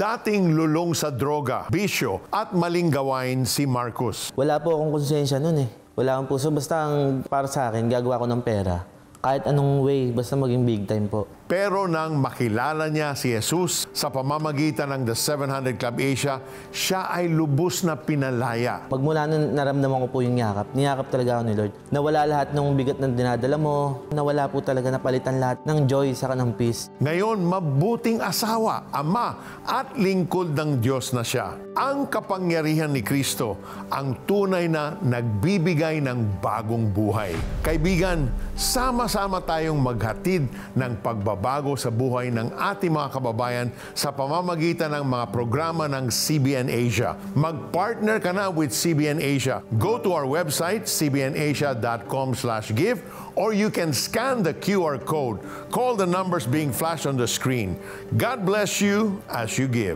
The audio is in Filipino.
Dating lulong sa droga, bisyo at maling gawain si Marcos. Wala po akong konsensya nun eh. Wala akong puso. Basta ang para sa akin, gagawa ko ng pera. Kahit anong way, basta maging big time po. Pero nang makilala niya si Jesus sa pamamagitan ng The 700 Club Asia, siya ay lubos na pinalaya. Pagmula nun, naramdaman ko po yung yakap. Niyakap talaga ako ni Lord. Nawala lahat ng bigat ng dinadala mo. Nawala po talaga, napalitan lahat ng joy sa ng peace. Ngayon, mabuting asawa, ama at lingkod ng Diyos na siya. Ang kapangyarihan ni Kristo ang tunay na nagbibigay ng bagong buhay. Kaibigan, sama-sama tayong maghatid ng pagbabago sa buhay ng ating mga kababayan sa pamamagitan ng mga programa ng CBN Asia. Mag-partner ka na with CBN Asia. Go to our website, cbnasia.com/give, or you can scan the QR code. Call the numbers being flashed on the screen. God bless you as you give.